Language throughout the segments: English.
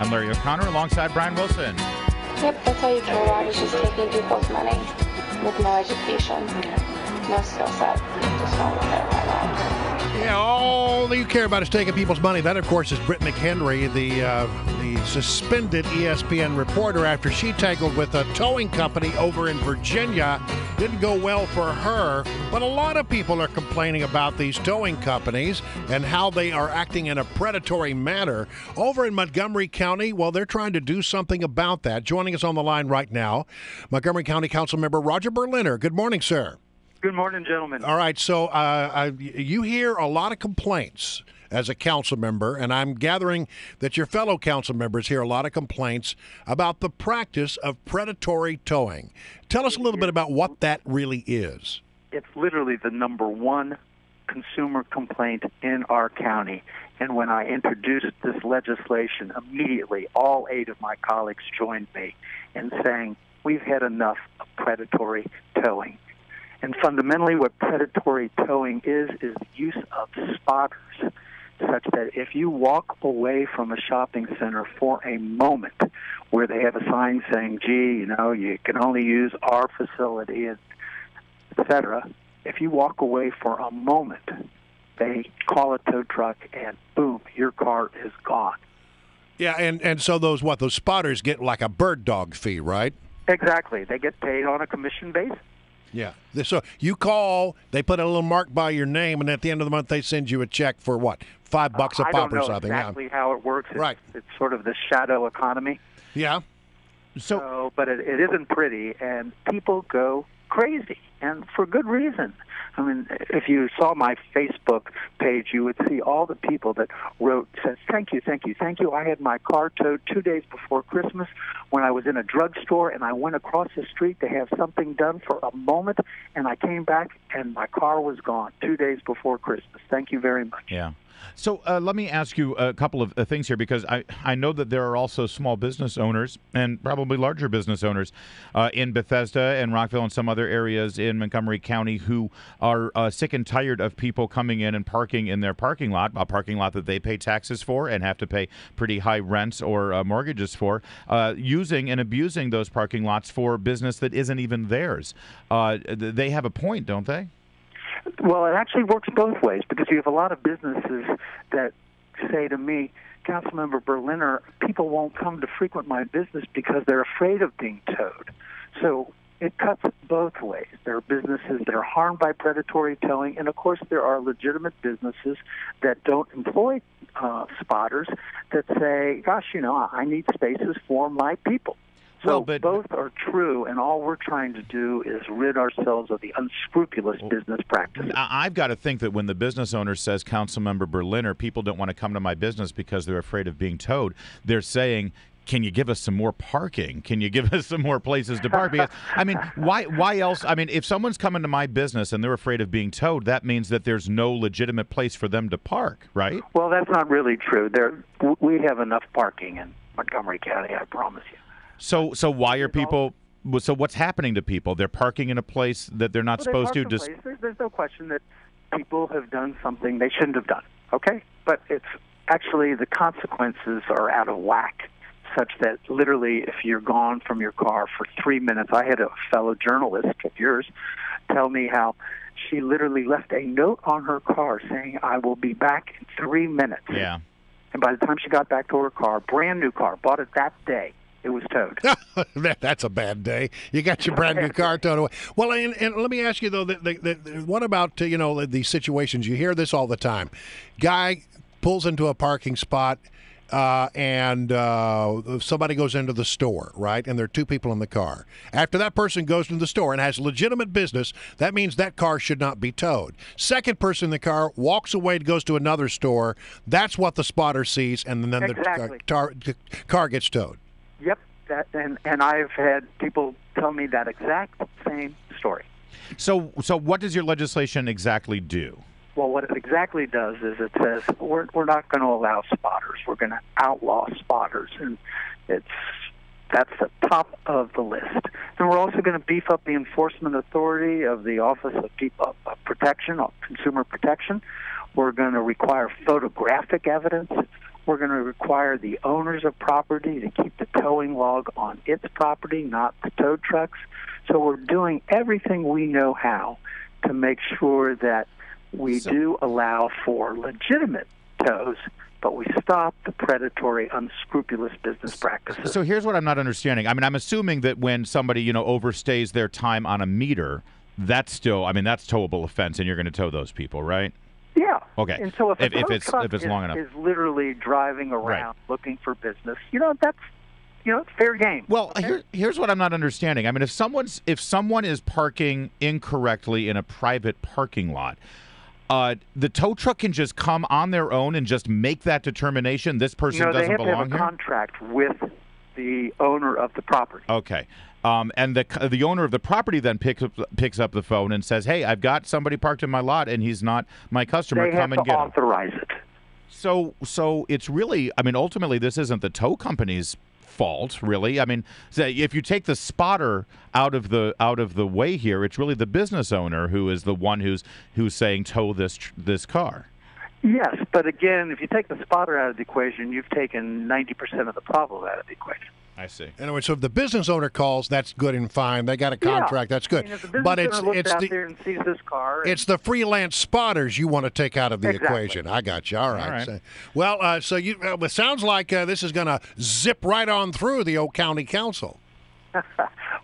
I'm Larry O'Connor alongside Brian Wilson. Yep, that's all you care about is just taking people's money with no education, no skill set. Just don't care about that. Yeah, all you care about is taking people's money. That, of course, is Britt McHenry, the suspended ESPN reporter after she tangled with a towing company over in Virginia. Didn't go well for her, but a lot of people are complaining about these towing companies and how they are acting in a predatory manner. Over in Montgomery County, well, they're trying to do something about that. Joining us on the line right now, Montgomery County Councilmember Roger Berliner. Good morning, sir. Good morning, gentlemen. All right, so you hear a lot of complaints as a council member, and I'm gathering that your fellow council members hear a lot of complaints about the practice of predatory towing. Tell us a little bit about what that really is. It's literally the number one consumer complaint in our county. And when I introduced this legislation, immediately all 8 of my colleagues joined me in saying, we've had enough of predatory towing. And fundamentally what predatory towing is the use of spotters, such that if you walk away from a shopping center for a moment where they have a sign saying, gee, you can only use our facility, et cetera, if you walk away for a moment, they call a tow truck and boom, your car is gone. Yeah, and so those spotters get like a bird dog fee, right? Exactly. They get paid on a commission basis. Yeah. So you call, they put a little mark by your name, and at the end of the month they send you a check for what, $5 a pop or something? I don't know exactly how it works. Right. It's sort of the shadow economy. Yeah. But it isn't pretty, and people go crazy, and for good reason. I mean, if you saw my Facebook page, you would see all the people that says, thank you, thank you, thank you. I had my car towed 2 days before Christmas when I was in a drugstore, and I went across the street to have something done for a moment, and I came back, and my car was gone 2 days before Christmas. Thank you very much. Yeah. So let me ask you a couple of things here, because I know that there are also small business owners and probably larger business owners in Bethesda and Rockville and some other areas in Montgomery County who are sick and tired of people coming in and parking in their parking lot, a parking lot that they pay taxes for and have to pay pretty high rents or mortgages for, using and abusing those parking lots for business that isn't even theirs. They have a point, don't they? Well, it actually works both ways, because you have a lot of businesses that say to me, Councilmember Berliner, people won't come to frequent my business because they're afraid of being towed. So it cuts both ways. There are businesses that are harmed by predatory towing, and of course there are legitimate businesses that don't employ spotters that say, gosh, I need spaces for my people. So both are true, and all we're trying to do is rid ourselves of the unscrupulous business practices. I've got to think that when the business owner says, Councilmember Berliner, people don't want to come to my business because they're afraid of being towed, they're saying, can you give us some more parking? Can you give us some more places to park? Because, I mean, why else? I mean, if someone's coming to my business and they're afraid of being towed, that means that there's no legitimate place for them to park, right? Well, that's not really true. We have enough parking in Montgomery County, I promise you. So why are people? So what's happening to people? They're parking in a place that they're not supposed to. There's no question that people have done something they shouldn't have done. Okay, but it's actually the consequences are out of whack, such that literally, if you're gone from your car for 3 minutes, I had a fellow journalist of yours tell me how she literally left a note on her car saying, "I will be back in 3 minutes." Yeah. And by the time she got back to her car, brand new car, bought it that day, it was towed. That's a bad day. You got your brand new car towed away. Well, and let me ask you, though, what about, these situations? You hear this all the time. Guy pulls into a parking spot, and somebody goes into the store, right? And there are 2 people in the car. After that person goes into the store and has legitimate business, that means that car should not be towed. Second person in the car walks away and goes to another store. That's what the spotter sees, and then the car gets towed. Yep, and I've had people tell me that exact same story. So what does your legislation exactly do? Well, what it exactly does is it says we're not going to allow spotters. We're going to outlaw spotters, and that's the top of the list. And we're also going to beef up the enforcement authority of the Office of Protection, of Consumer Protection. We're going to require photographic evidence. We're going to require the owners of property to keep the towing log on its property, not the tow trucks. So we're doing everything we know how to make sure that we do allow for legitimate tows, but we stop the predatory, unscrupulous business practices. So here's what I'm not understanding. I mean, I'm assuming that when somebody, overstays their time on a meter, that's still, that's towable offense, and you're going to tow those people, right? Yeah. Okay. And so if it's long enough, is literally driving around looking for business, that's it's fair game. Well, here's what I'm not understanding. I mean, if someone is parking incorrectly in a private parking lot, the tow truck can just come on their own and just make that determination. This person doesn't belong here. They have to have a contract with the owner of the property. Okay. And the owner of the property then picks up the phone and says, "Hey, I've got somebody parked in my lot, and he's not my customer. Come and get him." They have to authorize it. So it's really, ultimately, this isn't the tow company's fault, really. I mean, if you take the spotter out of the way here, it's really the business owner who is the one who's saying tow this car. Yes, but again, if you take the spotter out of the equation, you've taken 90% of the problem out of the equation. I see. Anyway, so if the business owner calls, that's good and fine. They got a contract. That's good. If the business owner looks out there and sees this car, it's the freelance spotters you want to take out of the equation. I got you. All right. So, it sounds like this is going to zip right on through the old county council.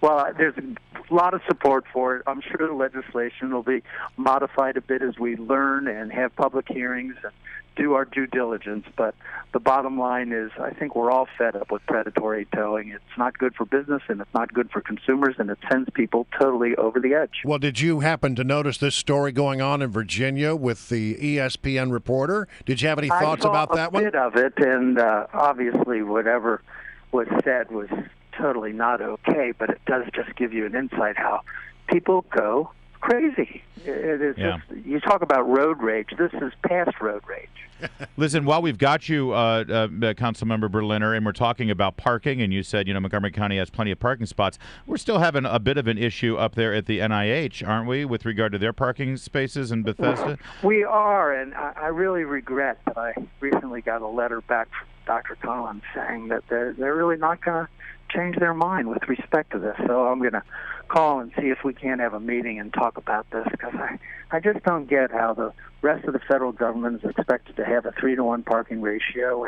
Well, there's a lot of support for it. I'm sure the legislation will be modified a bit as we learn and have public hearings and do our due diligence. But the bottom line is I think we're all fed up with predatory towing. It's not good for business, and it's not good for consumers, and it sends people totally over the edge. Well, did you happen to notice this story going on in Virginia with the ESPN reporter? Did you have any thoughts about that one? I saw a bit of it, and obviously whatever was said was totally not okay, but it does just give you an insight how people go crazy. It is just, you talk about road rage. This is past road rage. Listen, while we've got you, Councilmember Berliner, and we're talking about parking, and you said, Montgomery County has plenty of parking spots, we're still having a bit of an issue up there at the NIH, aren't we, with regard to their parking spaces in Bethesda? We are, and I really regret that I recently got a letter back from Dr. Collins saying that they're really not going to change their mind with respect to this. So I'm going to call and see if we can't have a meeting and talk about this, because I just don't get how the rest of the federal government is expected to have a 3-to-1 parking ratio,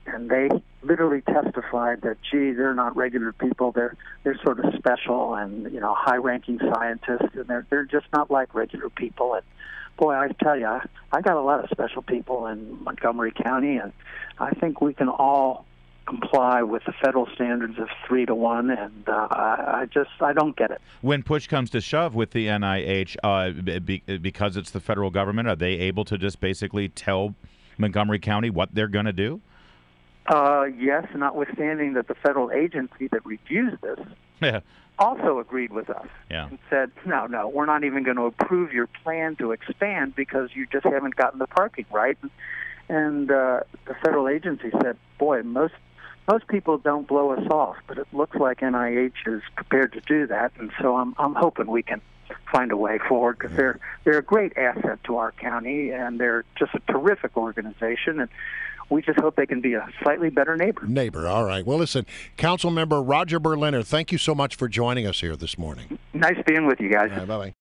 and they literally testified that, gee, they're not regular people, they're sort of special and high-ranking scientists, and they're just not like regular people. And boy, I tell you, I got a lot of special people in Montgomery County, and I think we can all comply with the federal standards of 3-to-1, and I don't get it. When push comes to shove with the NIH, because it's the federal government, are they able to just basically tell Montgomery County what they're going to do? Yes, notwithstanding that the federal agency that reviews this also agreed with us and said, no, we're not even going to approve your plan to expand because you just haven't gotten the parking right. And the federal agency said, boy, most people don't blow us off, but it looks like NIH is prepared to do that, and so I'm hoping we can find a way forward, because they're a great asset to our county, and they're just a terrific organization, and we just hope they can be a slightly better neighbor. All right. Well, listen, Councilmember Roger Berliner, thank you so much for joining us here this morning. Nice being with you guys. All right, bye-bye.